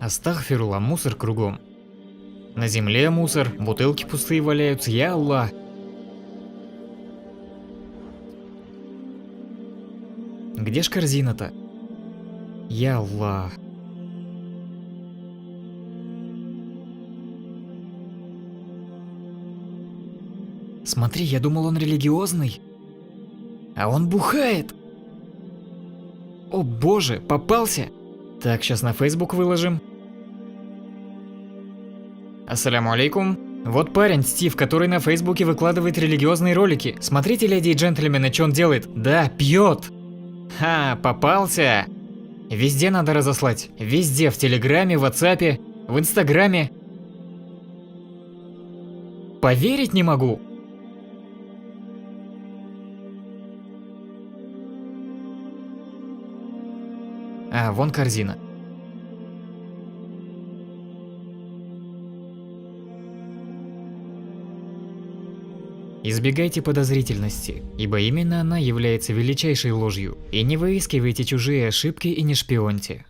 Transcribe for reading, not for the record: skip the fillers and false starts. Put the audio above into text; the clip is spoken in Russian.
Астагфирулла, мусор кругом. На земле мусор, бутылки пустые валяются, я Аллах. Где ж корзина-то? Я Аллах. Смотри, я думал, он религиозный. А он бухает. О боже, попался. Так, сейчас на Facebook выложим. Ассаляму алейкум. Вот парень, Стив, который на Фейсбуке выкладывает религиозные ролики. Смотрите, леди и джентльмены, что он делает. Да, пьет. Ха, попался. Везде надо разослать. Везде, в Телеграме, в WhatsApp, в Инстаграме. Поверить не могу. А, вон корзина. Избегайте подозрительности, ибо именно она является величайшей ложью, и не выискивайте чужие ошибки и не шпионьте.